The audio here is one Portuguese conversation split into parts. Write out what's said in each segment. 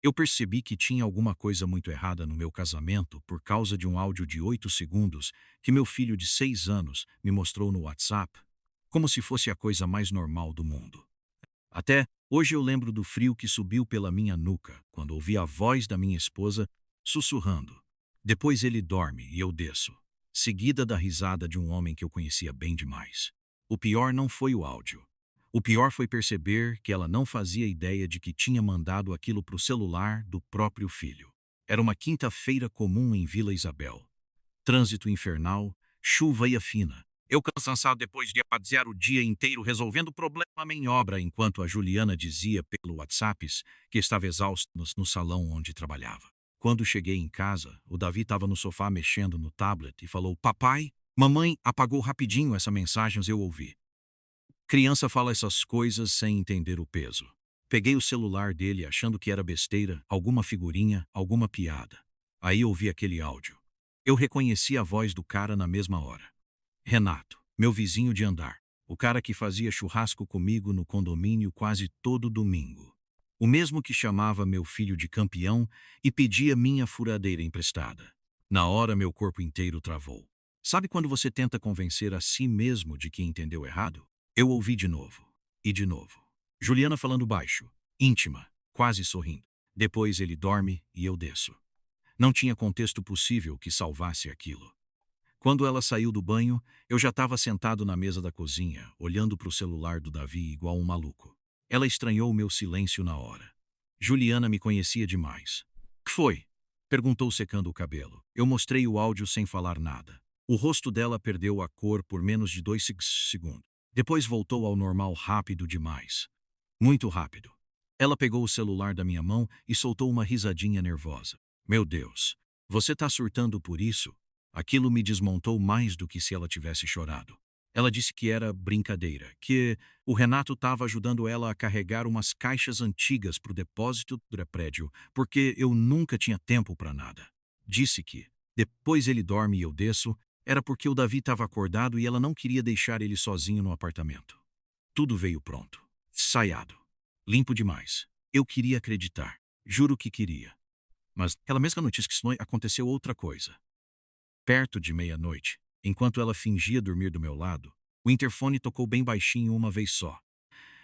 Eu percebi que tinha alguma coisa muito errada no meu casamento por causa de um áudio de 8 segundos que meu filho de 6 anos me mostrou no WhatsApp, como se fosse a coisa mais normal do mundo. Até hoje eu lembro do frio que subiu pela minha nuca quando ouvi a voz da minha esposa sussurrando. Depois ele dorme e eu desço, seguida da risada de um homem que eu conhecia bem demais. O pior não foi o áudio. O pior foi perceber que ela não fazia ideia de que tinha mandado aquilo para o celular do próprio filho. Era uma quinta-feira comum em Vila Isabel. Trânsito infernal, chuva ia fina. Eu cansado depois de apaziar o dia inteiro resolvendo problema em obra, enquanto a Juliana dizia pelo WhatsApp que estava exausta no salão onde trabalhava. Quando cheguei em casa, o Davi estava no sofá mexendo no tablet e falou: "Papai, mamãe apagou rapidinho essa mensagem, eu ouvi." Criança fala essas coisas sem entender o peso. Peguei o celular dele achando que era besteira, alguma figurinha, alguma piada. Aí ouvi aquele áudio. Eu reconheci a voz do cara na mesma hora. Renato, meu vizinho de andar. O cara que fazia churrasco comigo no condomínio quase todo domingo. O mesmo que chamava meu filho de campeão e pedia minha furadeira emprestada. Na hora meu corpo inteiro travou. Sabe quando você tenta convencer a si mesmo de que entendeu errado? Eu ouvi de novo. E de novo. Juliana falando baixo, íntima, quase sorrindo. Depois ele dorme e eu desço. Não tinha contexto possível que salvasse aquilo. Quando ela saiu do banho, eu já estava sentado na mesa da cozinha, olhando para o celular do Davi igual um maluco. Ela estranhou o meu silêncio na hora. Juliana me conhecia demais. "Que foi?" perguntou secando o cabelo. Eu mostrei o áudio sem falar nada. O rosto dela perdeu a cor por menos de 2 segundos. Depois voltou ao normal rápido demais. Muito rápido. Ela pegou o celular da minha mão e soltou uma risadinha nervosa. "Meu Deus, você tá surtando por isso?" Aquilo me desmontou mais do que se ela tivesse chorado. Ela disse que era brincadeira, que o Renato estava ajudando ela a carregar umas caixas antigas para o depósito do prédio, porque eu nunca tinha tempo para nada. Disse que, depois ele dorme e eu desço, era porque o Davi estava acordado e ela não queria deixar ele sozinho no apartamento. Tudo veio pronto. Ensaiado. Limpo demais. Eu queria acreditar. Juro que queria. Mas aquela mesma notícia que aconteceu outra coisa. Perto de meia-noite, enquanto ela fingia dormir do meu lado, o interfone tocou bem baixinho uma vez só.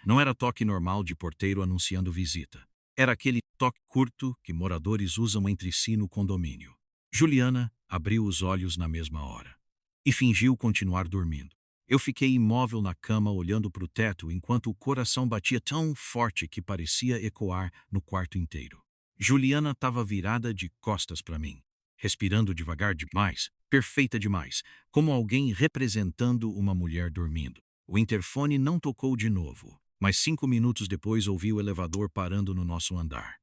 Não era toque normal de porteiro anunciando visita. Era aquele toque curto que moradores usam entre si no condomínio. Juliana abriu os olhos na mesma hora. E fingiu continuar dormindo. Eu fiquei imóvel na cama olhando para o teto enquanto o coração batia tão forte que parecia ecoar no quarto inteiro. Juliana estava virada de costas para mim, respirando devagar demais, perfeita demais, como alguém representando uma mulher dormindo. O interfone não tocou de novo, mas 5 minutos depois ouvi o elevador parando no nosso andar.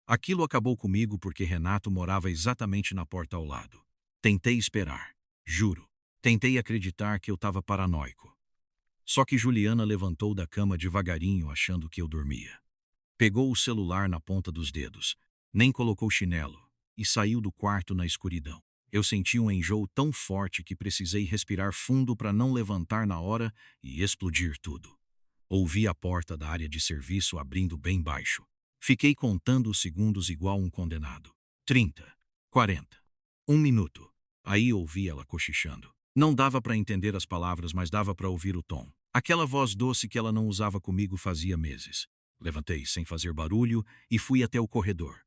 Aquilo acabou comigo porque Renato morava exatamente na porta ao lado. Tentei esperar, juro. Tentei acreditar que eu estava paranoico. Só que Juliana levantou da cama devagarinho achando que eu dormia. Pegou o celular na ponta dos dedos, nem colocou chinelo, e saiu do quarto na escuridão. Eu senti um enjoo tão forte que precisei respirar fundo para não levantar na hora e explodir tudo. Ouvi a porta da área de serviço abrindo bem baixo. Fiquei contando os segundos igual um condenado. 30, 40, 1 minuto. Aí ouvi ela cochichando. Não dava para entender as palavras, mas dava para ouvir o tom. Aquela voz doce que ela não usava comigo fazia meses. Levantei sem fazer barulho e fui até o corredor.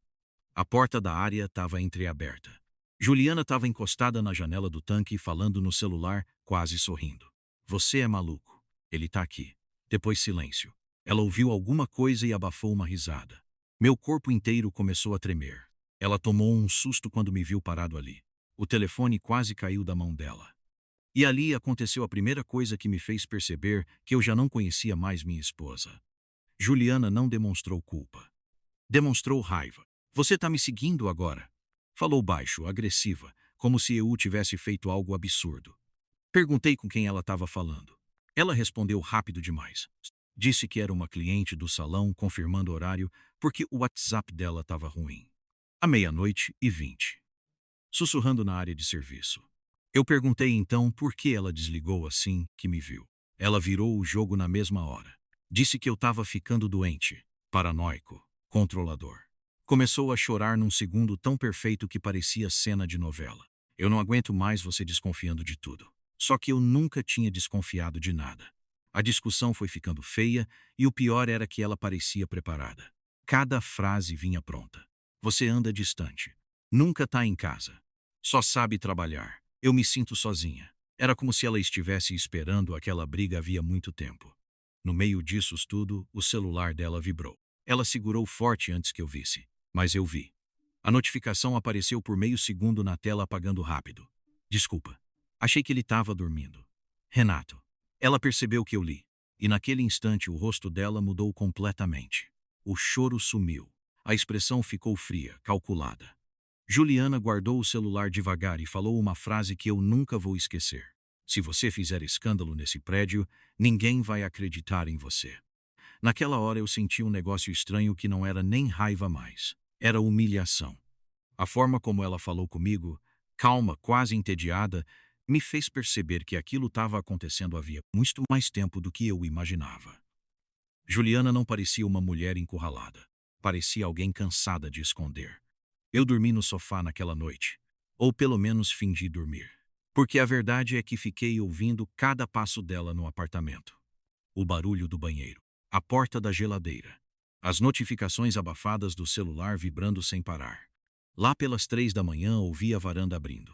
A porta da área estava entreaberta. Juliana estava encostada na janela do tanque falando no celular, quase sorrindo. "Você é maluco. Ele tá aqui." Depois silêncio. Ela ouviu alguma coisa e abafou uma risada. Meu corpo inteiro começou a tremer. Ela tomou um susto quando me viu parado ali. O telefone quase caiu da mão dela. E ali aconteceu a primeira coisa que me fez perceber que eu já não conhecia mais minha esposa. Juliana não demonstrou culpa. Demonstrou raiva. "Você tá me seguindo agora?" Falou baixo, agressiva, como se eu tivesse feito algo absurdo. Perguntei com quem ela estava falando. Ela respondeu rápido demais. Disse que era uma cliente do salão confirmando o horário porque o WhatsApp dela estava ruim. À 00:20. Sussurrando na área de serviço. Eu perguntei então por que ela desligou assim que me viu. Ela virou o jogo na mesma hora. Disse que eu estava ficando doente, paranoico, controlador. Começou a chorar num segundo tão perfeito que parecia cena de novela. Eu não aguento mais você desconfiando de tudo. Só que eu nunca tinha desconfiado de nada. A discussão foi ficando feia e o pior era que ela parecia preparada. Cada frase vinha pronta. Você anda distante. Nunca tá em casa. Só sabe trabalhar. Eu me sinto sozinha. Era como se ela estivesse esperando aquela briga havia muito tempo. No meio disso tudo, o celular dela vibrou. Ela segurou forte antes que eu visse, mas eu vi. A notificação apareceu por meio segundo na tela apagando rápido. Desculpa. Achei que ele estava dormindo. Renato. Ela percebeu que eu li. E naquele instante o rosto dela mudou completamente. O choro sumiu. A expressão ficou fria, calculada. Juliana guardou o celular devagar e falou uma frase que eu nunca vou esquecer. Se você fizer escândalo nesse prédio, ninguém vai acreditar em você. Naquela hora eu senti um negócio estranho que não era nem raiva mais. Era humilhação. A forma como ela falou comigo, calma, quase entediada, me fez perceber que aquilo estava acontecendo havia muito mais tempo do que eu imaginava. Juliana não parecia uma mulher encurralada. Parecia alguém cansada de esconder. Eu dormi no sofá naquela noite. Ou pelo menos fingi dormir. Porque a verdade é que fiquei ouvindo cada passo dela no apartamento. O barulho do banheiro. A porta da geladeira. As notificações abafadas do celular vibrando sem parar. Lá pelas 3 da manhã ouvi a varanda abrindo.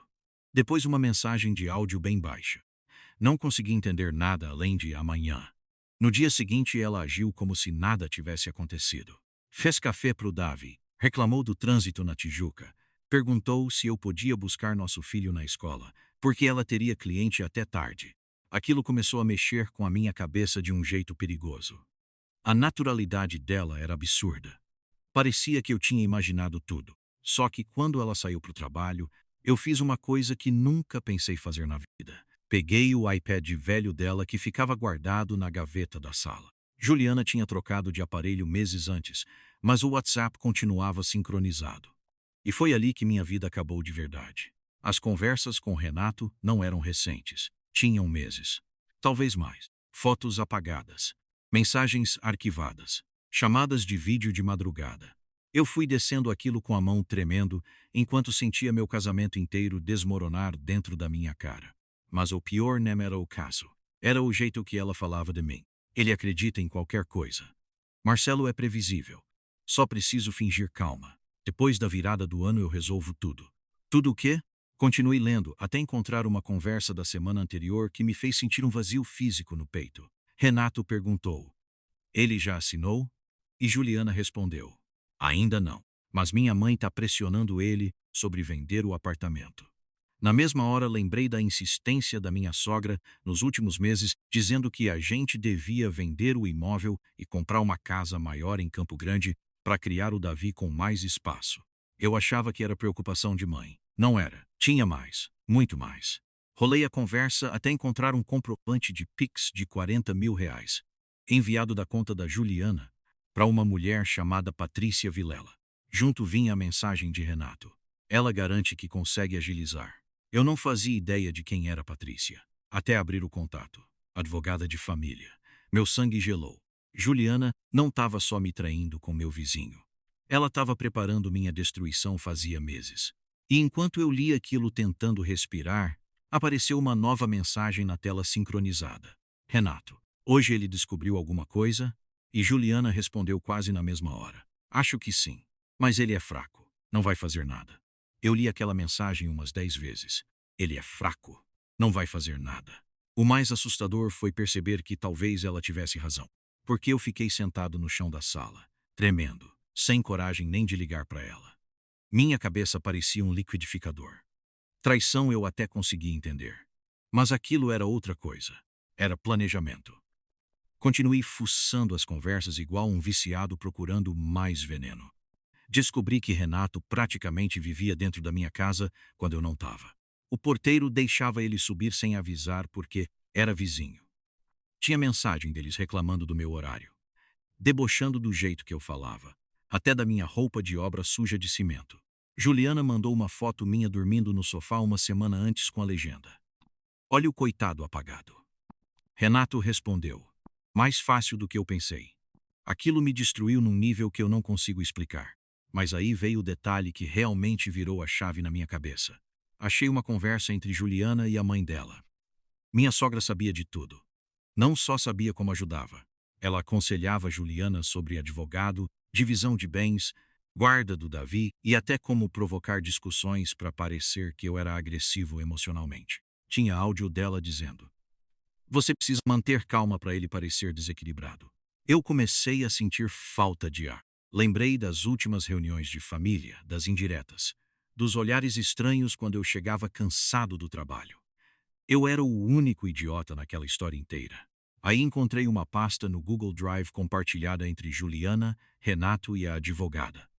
Depois uma mensagem de áudio bem baixa. Não consegui entender nada além de amanhã. No dia seguinte ela agiu como se nada tivesse acontecido. Fez café pro Davi, reclamou do trânsito na Tijuca, perguntou se eu podia buscar nosso filho na escola, porque ela teria cliente até tarde. Aquilo começou a mexer com a minha cabeça de um jeito perigoso. A naturalidade dela era absurda. Parecia que eu tinha imaginado tudo. Só que quando ela saiu para o trabalho, eu fiz uma coisa que nunca pensei fazer na vida. Peguei o iPad velho dela que ficava guardado na gaveta da sala. Juliana tinha trocado de aparelho meses antes, mas o WhatsApp continuava sincronizado. E foi ali que minha vida acabou de verdade. As conversas com Renato não eram recentes. Tinham meses. Talvez mais. Fotos apagadas. Mensagens arquivadas. Chamadas de vídeo de madrugada. Eu fui descendo aquilo com a mão tremendo, enquanto sentia meu casamento inteiro desmoronar dentro da minha cara. Mas o pior não era o caso. Era o jeito que ela falava de mim. Ele acredita em qualquer coisa. Marcelo é previsível. Só preciso fingir calma. Depois da virada do ano eu resolvo tudo. Tudo o quê? Continuei lendo até encontrar uma conversa da semana anterior que me fez sentir um vazio físico no peito. Renato perguntou. Ele já assinou? E Juliana respondeu. Ainda não. Mas minha mãe está pressionando ele sobre vender o apartamento. Na mesma hora lembrei da insistência da minha sogra nos últimos meses dizendo que a gente devia vender o imóvel e comprar uma casa maior em Campo Grande para criar o Davi com mais espaço. Eu achava que era preocupação de mãe. Não era. Tinha mais. Muito mais. Rolei a conversa até encontrar um comprovante de Pix de R$ 40.000, enviado da conta da Juliana, para uma mulher chamada Patrícia Vilela. Junto vinha a mensagem de Renato. Ela garante que consegue agilizar. Eu não fazia ideia de quem era Patrícia, até abrir o contato. Advogada de família. Meu sangue gelou. Juliana não estava só me traindo com meu vizinho. Ela estava preparando minha destruição fazia meses. E enquanto eu lia aquilo tentando respirar, apareceu uma nova mensagem na tela sincronizada. Renato. Hoje ele descobriu alguma coisa? E Juliana respondeu quase na mesma hora. Acho que sim. Mas ele é fraco. Não vai fazer nada. Eu li aquela mensagem umas 10 vezes. Ele é fraco. Não vai fazer nada. O mais assustador foi perceber que talvez ela tivesse razão. Porque eu fiquei sentado no chão da sala, tremendo, sem coragem nem de ligar para ela. Minha cabeça parecia um liquidificador. Traição eu até consegui entender. Mas aquilo era outra coisa. Era planejamento. Continuei fuçando as conversas igual um viciado procurando mais veneno. Descobri que Renato praticamente vivia dentro da minha casa quando eu não estava. O porteiro deixava ele subir sem avisar porque era vizinho. Tinha mensagem deles reclamando do meu horário, debochando do jeito que eu falava, até da minha roupa de obra suja de cimento. Juliana mandou uma foto minha dormindo no sofá uma semana antes com a legenda. Olha o coitado apagado. Renato respondeu. Mais fácil do que eu pensei. Aquilo me destruiu num nível que eu não consigo explicar. Mas aí veio o detalhe que realmente virou a chave na minha cabeça. Achei uma conversa entre Juliana e a mãe dela. Minha sogra sabia de tudo. Não só sabia como ajudava. Ela aconselhava Juliana sobre advogado, divisão de bens, guarda do Davi e até como provocar discussões para parecer que eu era agressivo emocionalmente. Tinha áudio dela dizendo: "Você precisa manter calma para ele parecer desequilibrado." Eu comecei a sentir falta de ar. Lembrei das últimas reuniões de família, das indiretas, dos olhares estranhos quando eu chegava cansado do trabalho. Eu era o único idiota naquela história inteira. Aí encontrei uma pasta no Google Drive compartilhada entre Juliana, Renato e a advogada.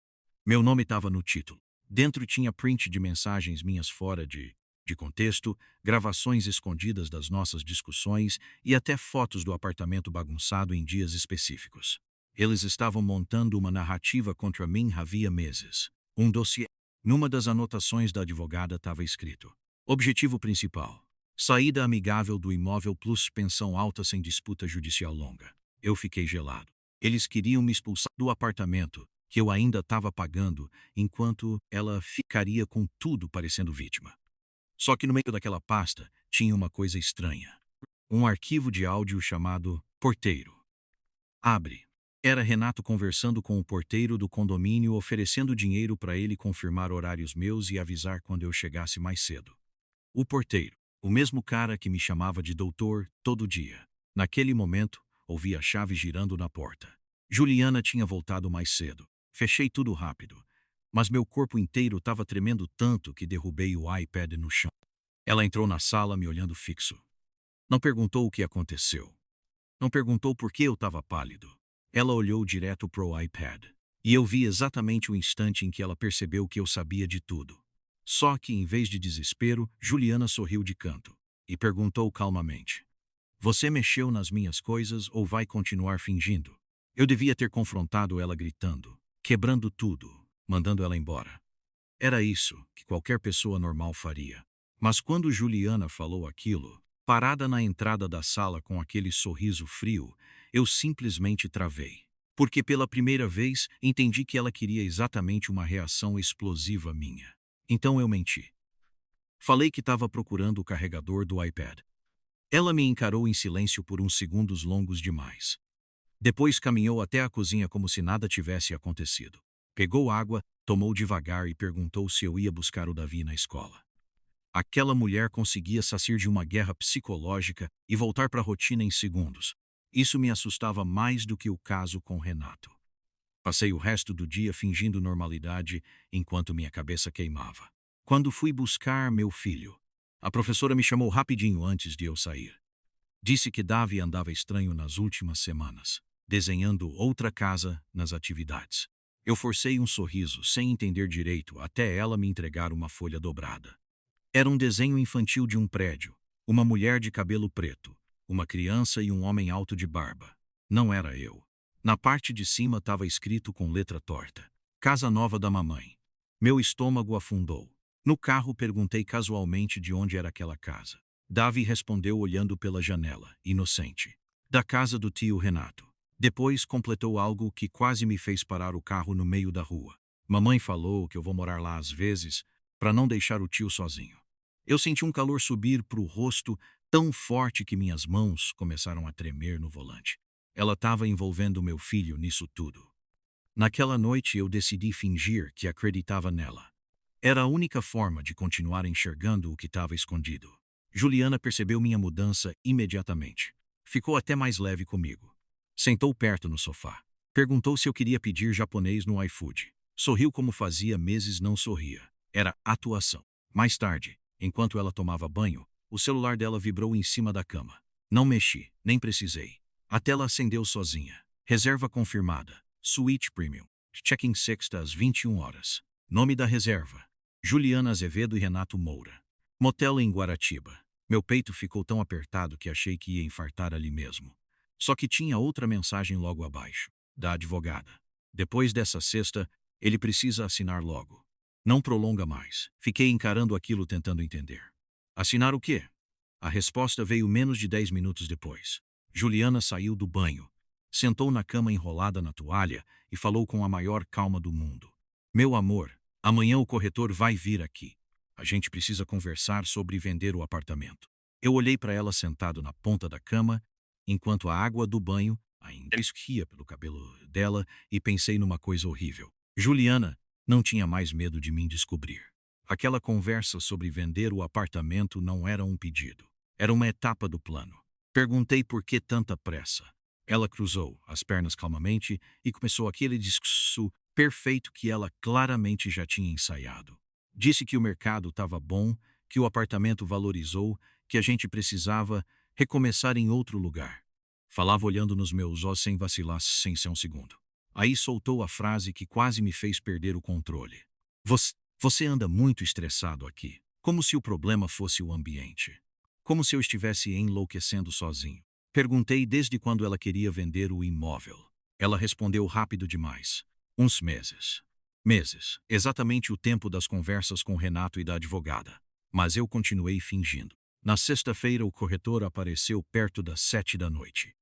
Meu nome estava no título. Dentro tinha print de mensagens minhas fora de contexto, gravações escondidas das nossas discussões e até fotos do apartamento bagunçado em dias específicos. Eles estavam montando uma narrativa contra mim havia meses. Um dossiê. Numa das anotações da advogada estava escrito: objetivo principal: saída amigável do imóvel plus pensão alta sem disputa judicial longa. Eu fiquei gelado. Eles queriam me expulsar do apartamento, que eu ainda estava pagando, enquanto ela ficaria com tudo parecendo vítima. Só que no meio daquela pasta tinha uma coisa estranha. Um arquivo de áudio chamado Porteiro. Abre. Era Renato conversando com o porteiro do condomínio oferecendo dinheiro para ele confirmar horários meus e avisar quando eu chegasse mais cedo. O porteiro, o mesmo cara que me chamava de doutor todo dia. Naquele momento, ouvi a chave girando na porta. Juliana tinha voltado mais cedo. Fechei tudo rápido, mas meu corpo inteiro estava tremendo tanto que derrubei o iPad no chão. Ela entrou na sala me olhando fixo. Não perguntou o que aconteceu. Não perguntou por que eu estava pálido. Ela olhou direto pro iPad. E eu vi exatamente o instante em que ela percebeu que eu sabia de tudo. Só que, em vez de desespero, Juliana sorriu de canto e perguntou calmamente: "Você mexeu nas minhas coisas ou vai continuar fingindo?" Eu devia ter confrontado ela gritando, quebrando tudo, mandando ela embora. Era isso que qualquer pessoa normal faria. Mas quando Juliana falou aquilo, parada na entrada da sala com aquele sorriso frio, eu simplesmente travei. Porque pela primeira vez entendi que ela queria exatamente uma reação explosiva minha. Então eu menti. Falei que estava procurando o carregador do iPad. Ela me encarou em silêncio por uns segundos longos demais. Depois caminhou até a cozinha como se nada tivesse acontecido. Pegou água, tomou devagar e perguntou se eu ia buscar o Davi na escola. Aquela mulher conseguia sair de uma guerra psicológica e voltar para a rotina em segundos. Isso me assustava mais do que o caso com Renato. Passei o resto do dia fingindo normalidade enquanto minha cabeça queimava. Quando fui buscar meu filho, a professora me chamou rapidinho antes de eu sair. Disse que Davi andava estranho nas últimas semanas, desenhando outra casa nas atividades. Eu forcei um sorriso sem entender direito até ela me entregar uma folha dobrada. Era um desenho infantil de um prédio, uma mulher de cabelo preto, uma criança e um homem alto de barba. Não era eu. Na parte de cima estava escrito com letra torta: Casa Nova da Mamãe. Meu estômago afundou. No carro perguntei casualmente de onde era aquela casa. Davi respondeu olhando pela janela, inocente. Da casa do tio Renato. Depois completou algo que quase me fez parar o carro no meio da rua. Mamãe falou que eu vou morar lá às vezes, para não deixar o tio sozinho. Eu senti um calor subir para o rosto tão forte que minhas mãos começaram a tremer no volante. Ela estava envolvendo meu filho nisso tudo. Naquela noite eu decidi fingir que acreditava nela. Era a única forma de continuar enxergando o que estava escondido. Juliana percebeu minha mudança imediatamente. Ficou até mais leve comigo. Sentou perto no sofá. Perguntou se eu queria pedir japonês no iFood. Sorriu como fazia meses não sorria. Era atuação. Mais tarde, enquanto ela tomava banho, o celular dela vibrou em cima da cama. Não mexi, nem precisei. A tela acendeu sozinha. Reserva confirmada. Suite Premium. Check-in sexta às 21 horas. Nome da reserva: Juliana Azevedo e Renato Moura. Motel em Guaratiba. Meu peito ficou tão apertado que achei que ia infartar ali mesmo. Só que tinha outra mensagem logo abaixo, da advogada. Depois dessa sexta, ele precisa assinar logo. Não prolonga mais. Fiquei encarando aquilo tentando entender. Assinar o quê? A resposta veio menos de 10 minutos depois. Juliana saiu do banho. Sentou na cama enrolada na toalha e falou com a maior calma do mundo. Meu amor, amanhã o corretor vai vir aqui. A gente precisa conversar sobre vender o apartamento. Eu olhei para ela sentado na ponta da cama, enquanto a água do banho ainda escorria pelo cabelo dela e pensei numa coisa horrível. Juliana não tinha mais medo de mim descobrir. Aquela conversa sobre vender o apartamento não era um pedido. Era uma etapa do plano. Perguntei por que tanta pressa. Ela cruzou as pernas calmamente e começou aquele discurso perfeito que ela claramente já tinha ensaiado. Disse que o mercado estava bom, que o apartamento valorizou, que a gente precisava recomeçar em outro lugar. Falava olhando nos meus olhos sem vacilar, sem ser um segundo. Aí soltou a frase que quase me fez perder o controle. Você anda muito estressado aqui, como se o problema fosse o ambiente. Como se eu estivesse enlouquecendo sozinho. Perguntei desde quando ela queria vender o imóvel. Ela respondeu rápido demais. Uns meses. Meses. Exatamente o tempo das conversas com Renato e da advogada. Mas eu continuei fingindo. Na sexta-feira o corretor apareceu perto das 7 da noite.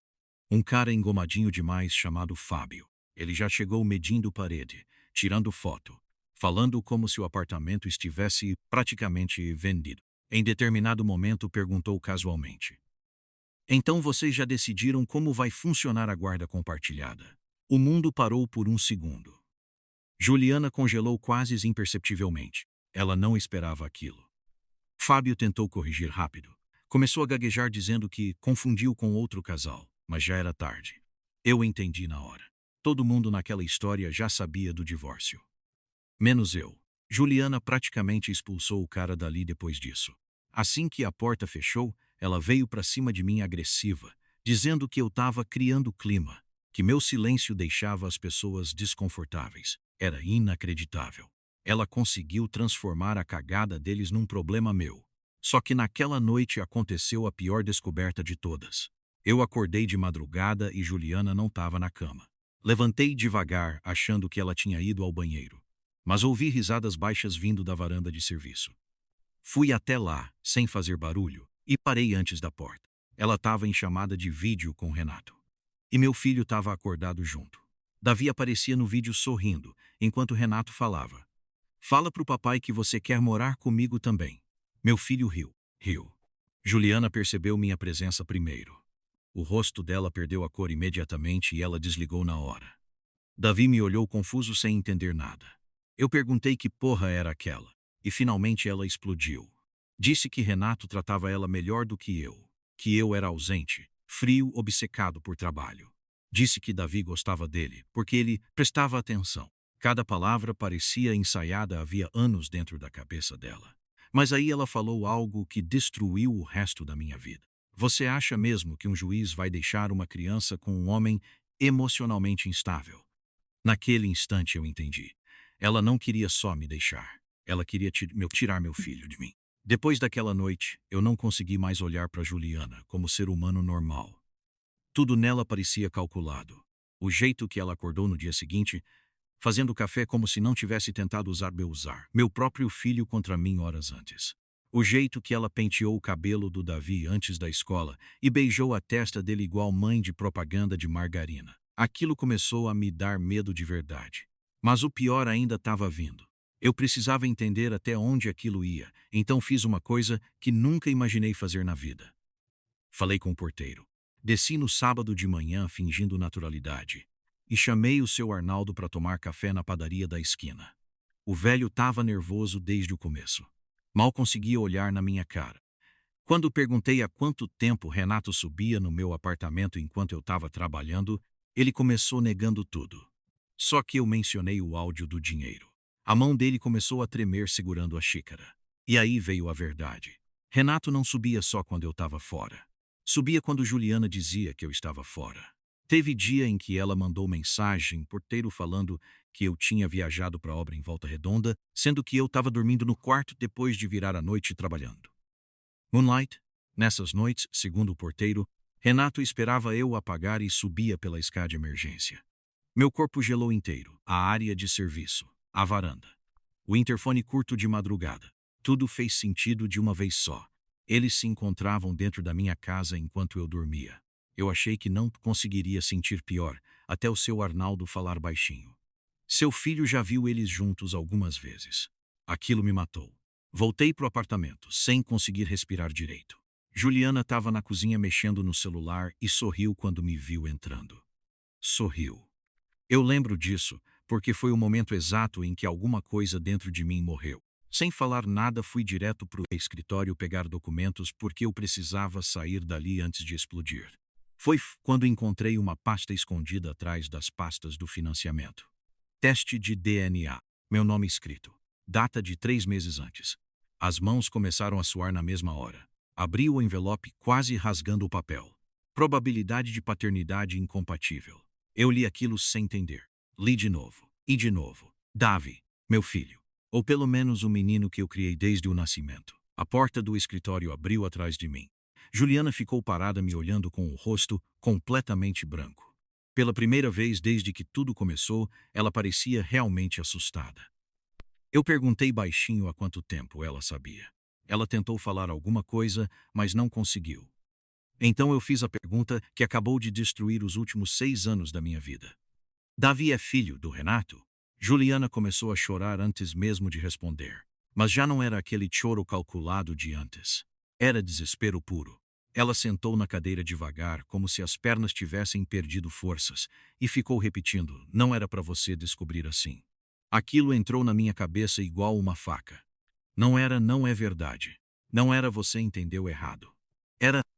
Um cara engomadinho demais chamado Fábio. Ele já chegou medindo parede, tirando foto, falando como se o apartamento estivesse praticamente vendido. Em determinado momento perguntou casualmente. Então vocês já decidiram como vai funcionar a guarda compartilhada? O mundo parou por um segundo. Juliana congelou quase imperceptivelmente. Ela não esperava aquilo. Fábio tentou corrigir rápido. Começou a gaguejar dizendo que confundiu com outro casal, mas já era tarde. Eu entendi na hora. Todo mundo naquela história já sabia do divórcio. Menos eu. Juliana praticamente expulsou o cara dali depois disso. Assim que a porta fechou, ela veio para cima de mim agressiva, dizendo que eu estava criando clima, que meu silêncio deixava as pessoas desconfortáveis. Era inacreditável. Ela conseguiu transformar a cagada deles num problema meu. Só que naquela noite aconteceu a pior descoberta de todas. Eu acordei de madrugada e Juliana não estava na cama. Levantei devagar, achando que ela tinha ido ao banheiro. Mas ouvi risadas baixas vindo da varanda de serviço. Fui até lá, sem fazer barulho, e parei antes da porta. Ela estava em chamada de vídeo com Renato. E meu filho estava acordado junto. Davi aparecia no vídeo sorrindo, enquanto Renato falava. Fala pro papai que você quer morar comigo também. Meu filho riu. Riu. Juliana percebeu minha presença primeiro. O rosto dela perdeu a cor imediatamente e ela desligou na hora. Davi me olhou confuso sem entender nada. Eu perguntei que porra era aquela. E finalmente ela explodiu. Disse que Renato tratava ela melhor do que eu era ausente, frio, obcecado por trabalho. Disse que Davi gostava dele, porque ele prestava atenção. Cada palavra parecia ensaiada havia anos dentro da cabeça dela. Mas aí ela falou algo que destruiu o resto da minha vida. Você acha mesmo que um juiz vai deixar uma criança com um homem emocionalmente instável? Naquele instante eu entendi. Ela não queria só me deixar. Ela queria tirar meu filho de mim. Depois daquela noite, eu não consegui mais olhar para Juliana como ser humano normal. Tudo nela parecia calculado. O jeito que ela acordou no dia seguinte, fazendo café como se não tivesse tentado usar meu próprio filho contra mim horas antes. O jeito que ela penteou o cabelo do Davi antes da escola e beijou a testa dele igual mãe de propaganda de margarina. Aquilo começou a me dar medo de verdade. Mas o pior ainda estava vindo. Eu precisava entender até onde aquilo ia, então fiz uma coisa que nunca imaginei fazer na vida. Falei com o porteiro. Desci no sábado de manhã fingindo naturalidade. E chamei o seu Arnaldo para tomar café na padaria da esquina. O velho estava nervoso desde o começo. Mal conseguia olhar na minha cara. Quando perguntei há quanto tempo Renato subia no meu apartamento enquanto eu estava trabalhando, ele começou negando tudo. Só que eu mencionei o áudio do dinheiro. A mão dele começou a tremer segurando a xícara. E aí veio a verdade. Renato não subia só quando eu estava fora. Subia quando Juliana dizia que eu estava fora. Teve dia em que ela mandou mensagem porteiro falando que eu tinha viajado para a obra em Volta Redonda, sendo que eu estava dormindo no quarto depois de virar a noite trabalhando. Moonlight, nessas noites, segundo o porteiro, Renato esperava eu apagar e subia pela escada de emergência. Meu corpo gelou inteiro, a área de serviço, a varanda. O interfone curto de madrugada. Tudo fez sentido de uma vez só. Eles se encontravam dentro da minha casa enquanto eu dormia. Eu achei que não conseguiria sentir pior, até o seu Arnaldo falar baixinho. Seu filho já viu eles juntos algumas vezes. Aquilo me matou. Voltei pro apartamento, sem conseguir respirar direito. Juliana estava na cozinha mexendo no celular e sorriu quando me viu entrando. Sorriu. Eu lembro disso, porque foi o momento exato em que alguma coisa dentro de mim morreu. Sem falar nada, fui direto pro escritório pegar documentos porque eu precisava sair dali antes de explodir. Foi quando encontrei uma pasta escondida atrás das pastas do financiamento. Teste de DNA. Meu nome escrito. Data de 3 meses antes. As mãos começaram a suar na mesma hora. Abri o envelope quase rasgando o papel. Probabilidade de paternidade incompatível. Eu li aquilo sem entender. Li de novo. E de novo. Davi, meu filho. Ou pelo menos o menino que eu criei desde o nascimento. A porta do escritório abriu atrás de mim. Juliana ficou parada me olhando com o rosto completamente branco. Pela primeira vez desde que tudo começou, ela parecia realmente assustada. Eu perguntei baixinho há quanto tempo ela sabia. Ela tentou falar alguma coisa, mas não conseguiu. Então eu fiz a pergunta que acabou de destruir os últimos 6 anos da minha vida. Davi é filho do Renato? Juliana começou a chorar antes mesmo de responder. Mas já não era aquele choro calculado de antes. Era desespero puro. Ela sentou na cadeira devagar, como se as pernas tivessem perdido forças, e ficou repetindo: não era para você descobrir assim. Aquilo entrou na minha cabeça igual uma faca. Não é verdade. Não era, você entendeu errado.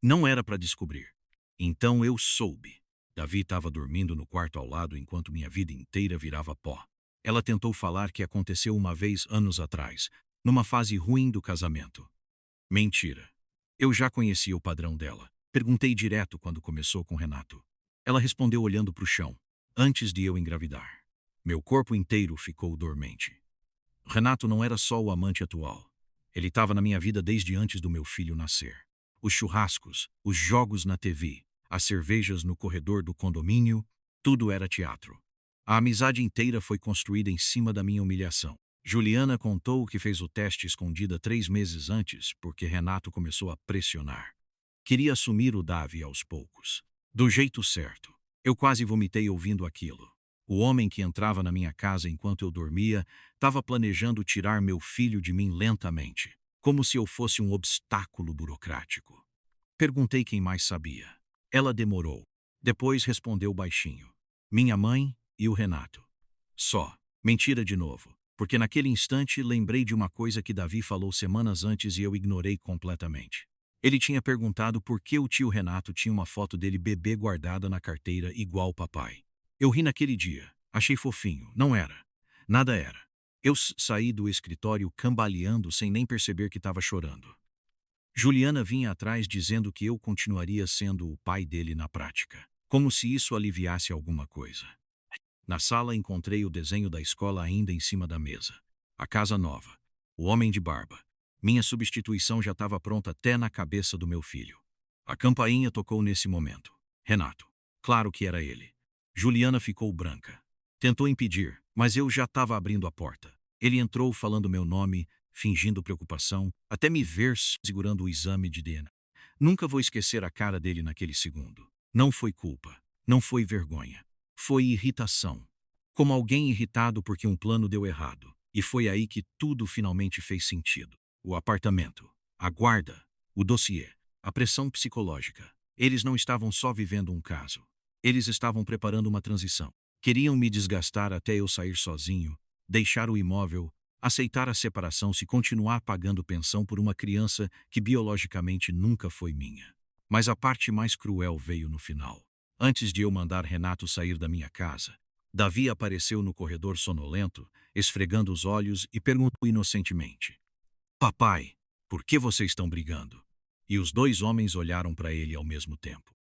Não era para descobrir. Então eu soube. Davi estava dormindo no quarto ao lado enquanto minha vida inteira virava pó. Ela tentou falar que aconteceu uma vez anos atrás, numa fase ruim do casamento. Mentira. Eu já conhecia o padrão dela. Perguntei direto quando começou com Renato. Ela respondeu olhando para o chão, antes de eu engravidar. Meu corpo inteiro ficou dormente. Renato não era só o amante atual. Ele estava na minha vida desde antes do meu filho nascer. Os churrascos, os jogos na TV, as cervejas no corredor do condomínio, tudo era teatro. A amizade inteira foi construída em cima da minha humilhação. Juliana contou que fez o teste escondida 3 meses antes porque Renato começou a pressionar. Queria assumir o Davi aos poucos. Do jeito certo. Eu quase vomitei ouvindo aquilo. O homem que entrava na minha casa enquanto eu dormia estava planejando tirar meu filho de mim lentamente, como se eu fosse um obstáculo burocrático. Perguntei quem mais sabia. Ela demorou. Depois respondeu baixinho: minha mãe e o Renato. Só. Mentira de novo, porque naquele instante lembrei de uma coisa que Davi falou semanas antes e eu ignorei completamente. Ele tinha perguntado por que o tio Renato tinha uma foto dele bebê guardada na carteira igual o papai. Eu ri naquele dia. Achei fofinho. Não era. Nada era. Eu saí do escritório cambaleando sem nem perceber que estava chorando. Juliana vinha atrás dizendo que eu continuaria sendo o pai dele na prática, como se isso aliviasse alguma coisa. Na sala encontrei o desenho da escola ainda em cima da mesa. A casa nova. O homem de barba. Minha substituição já estava pronta até na cabeça do meu filho. A campainha tocou nesse momento. Renato. Claro que era ele. Juliana ficou branca. Tentou impedir, mas eu já estava abrindo a porta. Ele entrou falando meu nome, fingindo preocupação, até me ver segurando o exame de DNA. Nunca vou esquecer a cara dele naquele segundo. Não foi culpa. Não foi vergonha. Foi irritação. Como alguém irritado porque um plano deu errado. E foi aí que tudo finalmente fez sentido. O apartamento, a guarda, o dossiê, a pressão psicológica. Eles não estavam só vivendo um caso. Eles estavam preparando uma transição. Queriam me desgastar até eu sair sozinho, deixar o imóvel, aceitar a separação se continuar pagando pensão por uma criança que biologicamente nunca foi minha. Mas a parte mais cruel veio no final. Antes de eu mandar Renato sair da minha casa, Davi apareceu no corredor sonolento, esfregando os olhos e perguntou inocentemente: papai, por que vocês estão brigando? E os 2 homens olharam para ele ao mesmo tempo.